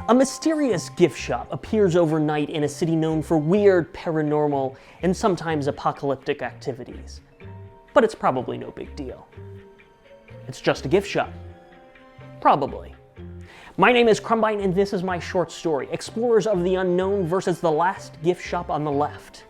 A mysterious gift shop appears overnight in a city known for weird, paranormal, and sometimes apocalyptic activities. But it's probably no big deal. It's just a gift shop. Probably. My name is Krumbine, and this is my short story, Explorers of the Unknown versus the Last Gift Shop on the Left.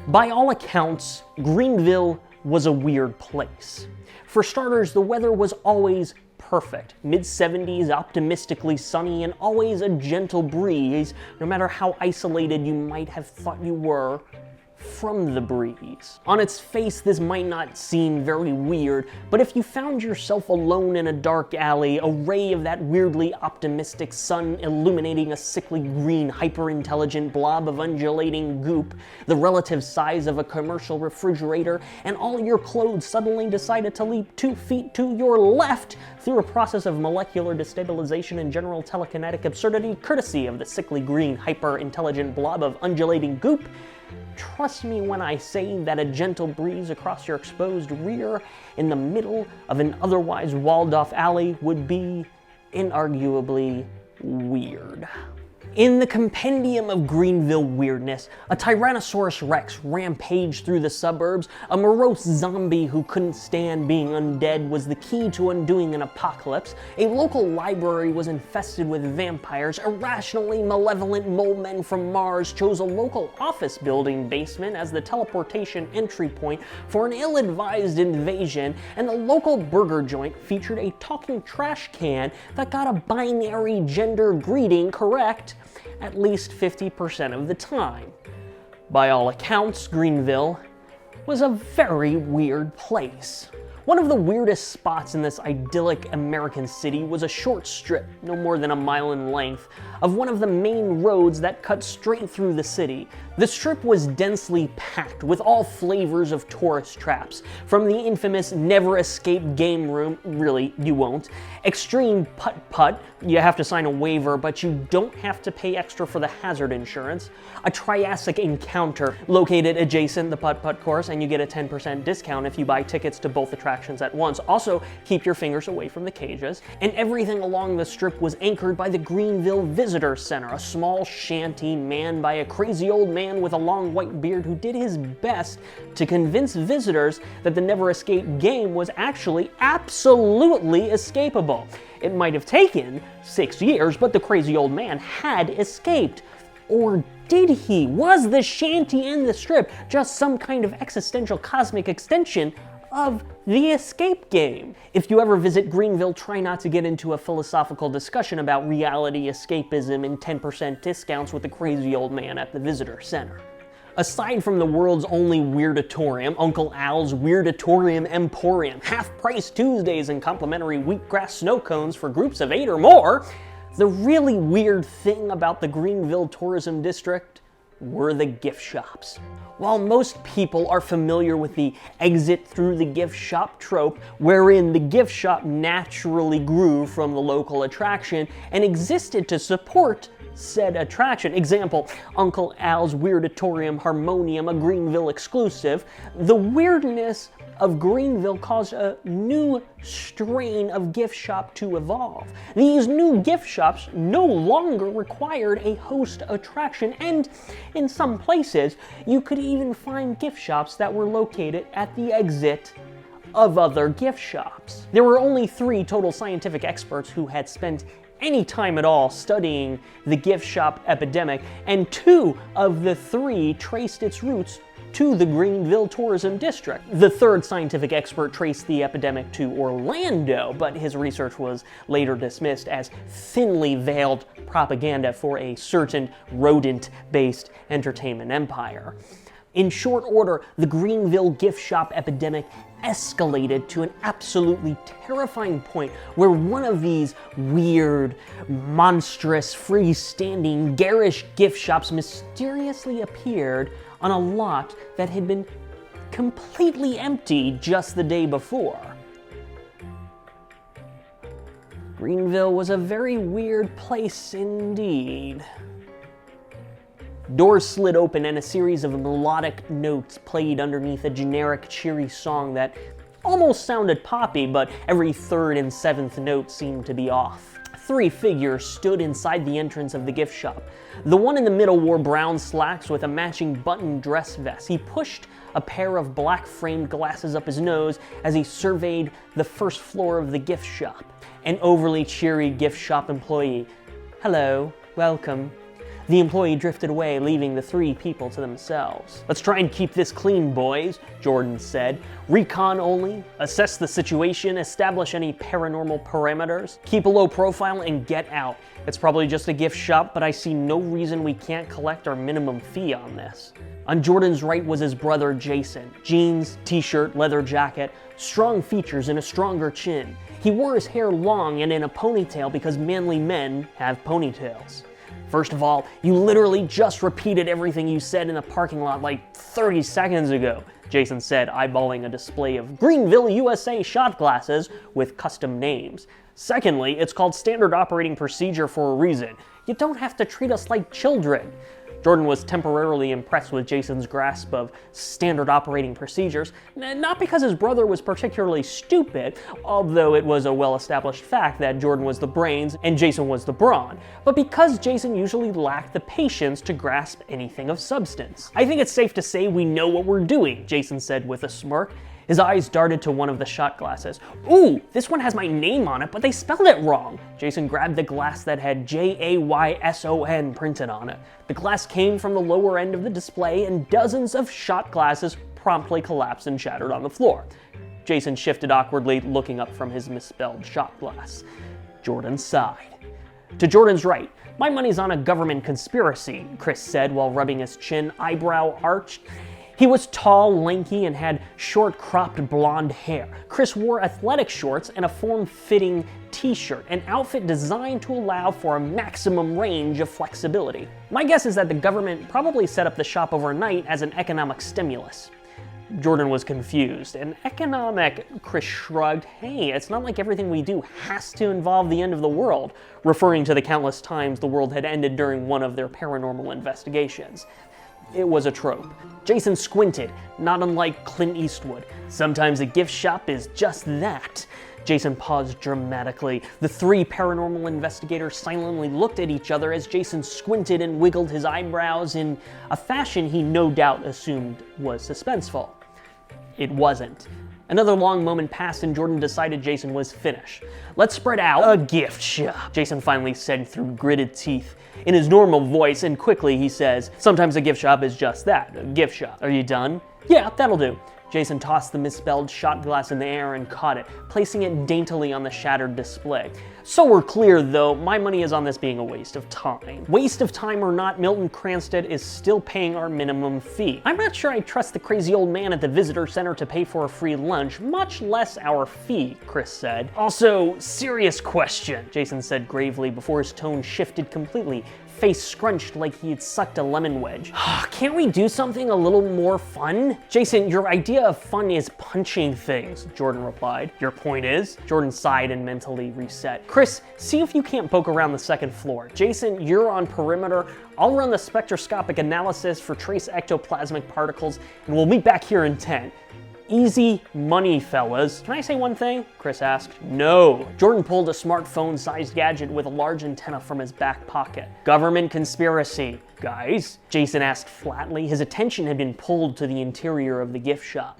By all accounts, Greenville was a weird place. For starters, the weather was always perfect. Mid-70s, optimistically sunny, and always a gentle breeze, no matter how isolated you might have thought you were from the breeze. On its face, this might not seem very weird, but if you found yourself alone in a dark alley, a ray of that weirdly optimistic sun illuminating a sickly green, hyper-intelligent blob of undulating goop, the relative size of a commercial refrigerator, and all your clothes suddenly decided to leap 2 feet to your left through a process of molecular destabilization and general telekinetic absurdity, courtesy of the sickly green, hyper-intelligent blob of undulating goop, trust me when I say that a gentle breeze across your exposed rear in the middle of an otherwise walled-off alley would be inarguably weird. In the compendium of Greenville weirdness, a Tyrannosaurus Rex rampaged through the suburbs, a morose zombie who couldn't stand being undead was the key to undoing an apocalypse, a local library was infested with vampires, irrationally malevolent mole men from Mars chose a local office building basement as the teleportation entry point for an ill-advised invasion, and the local burger joint featured a talking trash can that got a binary gender greeting correct at least 50% of the time. By all accounts, Greenville was a very weird place. One of the weirdest spots in this idyllic American city was a short strip, no more than a mile in length, of one of the main roads that cut straight through the city. The strip was densely packed with all flavors of tourist traps, from the infamous Never Escape game room, really, you won't, extreme putt-putt, you have to sign a waiver but you don't have to pay extra for the hazard insurance, a Triassic encounter located adjacent the putt-putt course and you get a 10% discount if you buy tickets to both attractions at once. Also, keep your fingers away from the cages. And everything along the strip was anchored by the Greenville Visitor Center, a small shanty manned by a crazy old man with a long white beard who did his best to convince visitors that the Never Escape game was actually absolutely escapable. It might have taken 6 years, but the crazy old man had escaped. Or did he? Was the shanty and the strip just some kind of existential cosmic extension of the escape game? If you ever visit Greenville, try not to get into a philosophical discussion about reality escapism and 10% discounts with the crazy old man at the visitor center. Aside from the world's only Weirdatorium, Uncle Al's Weirdatorium Emporium, half-price Tuesdays and complimentary wheatgrass snow cones for groups of 8 or more, the really weird thing about the Greenville Tourism District were the gift shops. While most people are familiar with the exit through the gift shop trope, wherein the gift shop naturally grew from the local attraction and existed to support said attraction. Example, Uncle Al's Weirdatorium Harmonium, a Greenville exclusive. The weirdness of Greenville caused a new strain of gift shop to evolve. These new gift shops no longer required a host attraction, and in some places, you could even find gift shops that were located at the exit of other gift shops. There were only 3 total scientific experts who had spent any time at all studying the gift shop epidemic, and 2 of the 3 traced its roots to the Greenville Tourism District. The 3rd scientific expert traced the epidemic to Orlando, but his research was later dismissed as thinly veiled propaganda for a certain rodent-based entertainment empire. In short order, the Greenville gift shop epidemic escalated to an absolutely terrifying point where one of these weird, monstrous, freestanding, garish gift shops mysteriously appeared on a lot that had been completely empty just the day before. Greenville was a very weird place indeed. Doors slid open and a series of melodic notes played underneath a generic cheery song that almost sounded poppy, but every third and seventh note seemed to be off. 3 figures stood inside the entrance of the gift shop. The one in the middle wore brown slacks with a matching button dress vest. He pushed a pair of black framed glasses up his nose as he surveyed the first floor of the gift shop. An overly cheery gift shop employee. "Hello, welcome." The employee drifted away, leaving the 3 people to themselves. "Let's try and keep this clean, boys," Jordan said. "Recon only, assess the situation, establish any paranormal parameters, keep a low profile, and get out. It's probably just a gift shop, but I see no reason we can't collect our minimum fee on this." On Jordan's right was his brother Jason. Jeans, t-shirt, leather jacket, strong features and a stronger chin. He wore his hair long and in a ponytail because manly men have ponytails. "First of all, you literally just repeated everything you said in the parking lot like 30 seconds ago," Jason said, eyeballing a display of Greenville, USA shot glasses with custom names. "Secondly, it's called standard operating procedure for a reason. You don't have to treat us like children." Jordan was temporarily impressed with Jason's grasp of standard operating procedures, not because his brother was particularly stupid, although it was a well-established fact that Jordan was the brains and Jason was the brawn, but because Jason usually lacked the patience to grasp anything of substance. "I think it's safe to say we know what we're doing," Jason said with a smirk. His eyes darted to one of the shot glasses. "Ooh, this one has my name on it, but they spelled it wrong." Jason grabbed the glass that had JAYSON printed on it. The glass came from the lower end of the display, and dozens of shot glasses promptly collapsed and shattered on the floor. Jason shifted awkwardly, looking up from his misspelled shot glass. Jordan sighed. To Jordan's right, "My money's on a government conspiracy," Chris said while rubbing his chin, eyebrow arched. He was tall, lanky, and had short, cropped blonde hair. Chris wore athletic shorts and a form-fitting t-shirt, an outfit designed to allow for a maximum range of flexibility. "My guess is that the government probably set up the shop overnight as an economic stimulus." Jordan was confused. "An economic," Chris shrugged. "Hey, it's not like everything we do has to involve the end of the world," referring to the countless times the world had ended during one of their paranormal investigations. It was a trope. Jason squinted, not unlike Clint Eastwood. "Sometimes a gift shop is just that." Jason paused dramatically. The 3 paranormal investigators silently looked at each other as Jason squinted and wiggled his eyebrows in a fashion he no doubt assumed was suspenseful. It wasn't. Another long moment passed and Jordan decided Jason was finished. "Let's spread out." "A gift shop," Jason finally said through gritted teeth. In his normal voice, and quickly, he says, "Sometimes a gift shop is just that, a gift shop. Are you done?" "Yeah, that'll do." Jason tossed the misspelled shot glass in the air and caught it, placing it daintily on the shattered display. "So we're clear, though, my money is on this being a waste of time." "Waste of time or not, Milton Cranston is still paying our minimum fee. I'm not sure I trust the crazy old man at the visitor center to pay for a free lunch, much less our fee," Chris said. "Also, serious question," Jason said gravely before his tone shifted completely, face scrunched like he had sucked a lemon wedge. "Can't we do something a little more fun?" "Jason, your idea of fun is punching things," Jordan replied. "Your point is?" Jordan sighed and mentally reset. "Chris, see if you can't poke around the second floor. Jason, you're on perimeter. I'll run the spectroscopic analysis for trace ectoplasmic particles, and we'll meet back here in 10. Easy money, fellas. Can I say one thing?" Chris asked. "No." Jordan pulled a smartphone-sized gadget with a large antenna from his back pocket. "Government conspiracy, guys?" Jason asked flatly. His attention had been pulled to the interior of the gift shop.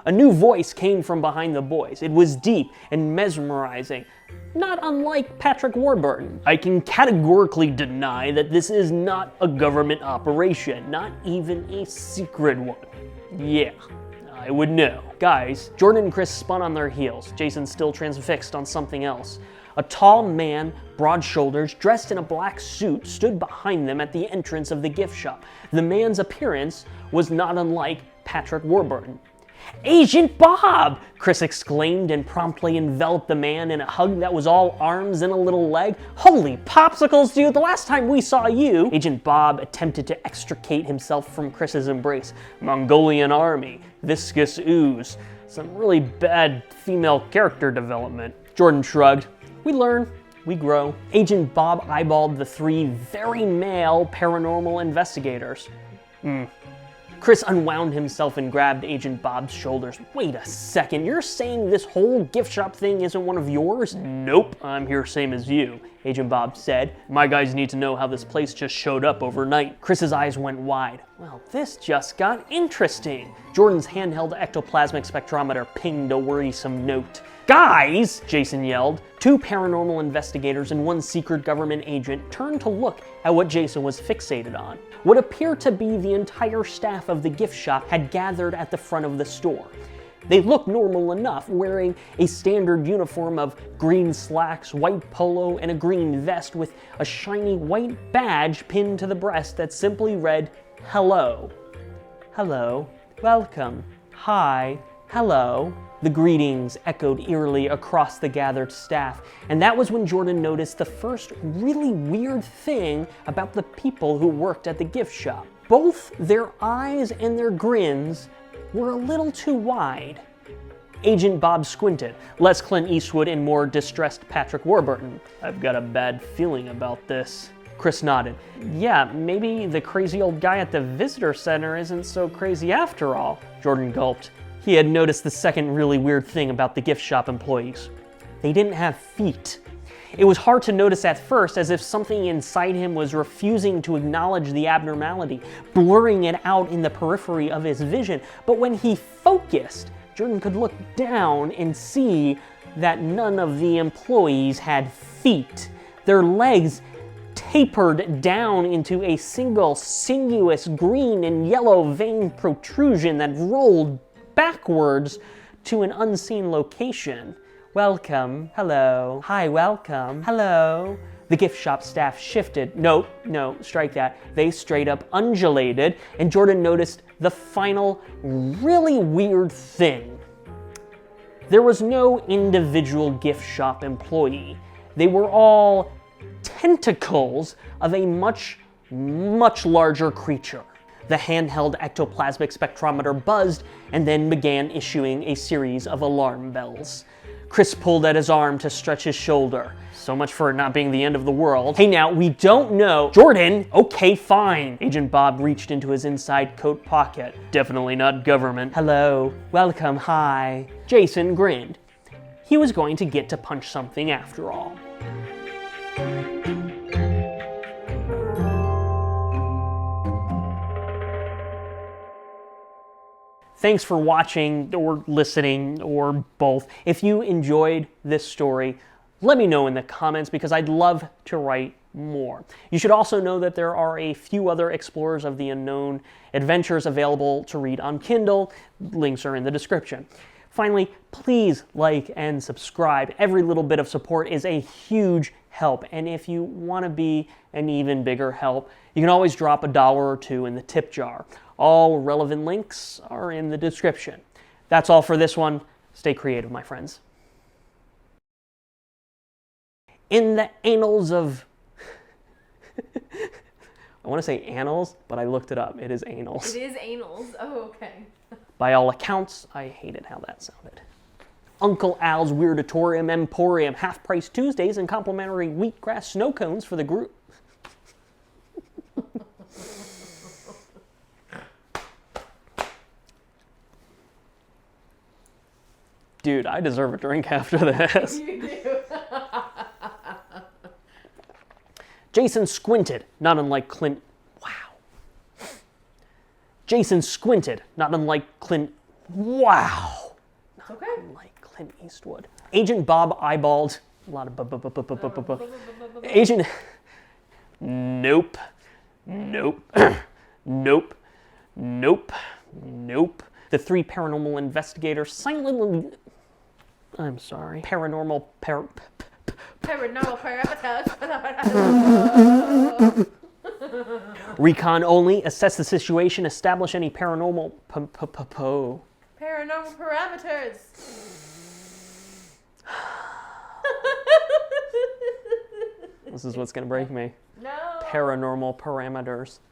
A new voice came from behind the boys. It was deep and mesmerizing, not unlike Patrick Warburton. "I can categorically deny that this is not a government operation, not even a secret one." "Yeah, I would know." Guys, Jordan and Chris spun on their heels, Jason still transfixed on something else. A tall man, broad shoulders, dressed in a black suit, stood behind them at the entrance of the gift shop. The man's appearance was not unlike Patrick Warburton. "Agent Bob!" Chris exclaimed and promptly enveloped the man in a hug that was all arms and a little leg. "Holy popsicles, dude, the last time we saw you!" Agent Bob attempted to extricate himself from Chris's embrace. "Mongolian army, viscous ooze, some really bad female character development." Jordan shrugged. "We learn. we grow. Agent Bob eyeballed the three very male paranormal investigators. Chris unwound himself and grabbed Agent Bob's shoulders. Wait a second, you're saying this whole gift shop thing isn't one of yours? Nope, I'm here same as you, Agent Bob said. My guys need to know how this place just showed up overnight. Chris's eyes went wide. Well, this just got interesting. Jordan's handheld ectoplasmic spectrometer pinged a worrisome note. Guys, Jason yelled. Two paranormal investigators and one secret government agent turned to look at what Jason was fixated on. What appeared to be the entire staff of the gift shop had gathered at the front of the store. They looked normal enough, wearing a standard uniform of green slacks, white polo, and a green vest with a shiny white badge pinned to the breast that simply read, "Hello." Hello. Welcome. Hi. Hello. The greetings echoed eerily across the gathered staff, and that was when Jordan noticed the first really weird thing about the people who worked at the gift shop. Both their eyes and their grins were a little too wide. Agent Bob squinted, less Clint Eastwood and more distressed Patrick Warburton. I've got a bad feeling about this. Chris nodded. Yeah, maybe the crazy old guy at the visitor center isn't so crazy after all. Jordan gulped. He had noticed the second really weird thing about the gift shop employees. They didn't have feet. It was hard to notice at first, as if something inside him was refusing to acknowledge the abnormality, blurring it out in the periphery of his vision. But when he focused, Jordan could look down and see that none of the employees had feet. Their legs tapered down into a single sinuous green and yellow vein protrusion that rolled backwards to an unseen location. Welcome. Hello. Hi, welcome. Hello. The gift shop staff shifted. No, strike that. They straight up undulated, and Jordan noticed the final really weird thing. There was no individual gift shop employee. They were all tentacles of a much, much larger creature. The handheld ectoplasmic spectrometer buzzed and then began issuing a series of alarm bells. Chris pulled at his arm to stretch his shoulder. So much for it not being the end of the world. Hey now, we don't know. Jordan! Okay, fine. Agent Bob reached into his inside coat pocket. Definitely not government. Hello. Welcome. Hi. Jason grinned. He was going to get to punch something after all. Thanks for watching or listening or both. If you enjoyed this story, let me know in the comments because I'd love to write more. You should also know that there are a few other Explorers of the Unknown adventures available to read on Kindle. Links are in the description. Finally, please like and subscribe. Every little bit of support is a huge help. And if you want to be an even bigger help, you can always drop $1 or $2 in the tip jar. All relevant links are in the description. That's all for this one. Stay creative, my friends. In the annals of... I want to say annals, but I looked it up. It is annals. It is annals. Oh, okay. By all accounts, I hated how that sounded. Uncle Al's Weirdatorium Emporium, half-price Tuesdays and complimentary wheatgrass snow cones for the group. Dude, I deserve a drink after this. You do. Jason squinted, not unlike Clint. Wow. Jason squinted, not unlike Clint. Wow. Not Okay. unlike Clint Eastwood. Agent Bob eyeballed. A lot of Agent. Nope. Nope. Nope. Nope. Nope. The three paranormal investigators silently. I'm sorry. Paranormal Paranormal parameters. Recon only. Assess the situation. Establish any paranormal Paranormal parameters. This is what's gonna break me. No. Paranormal parameters.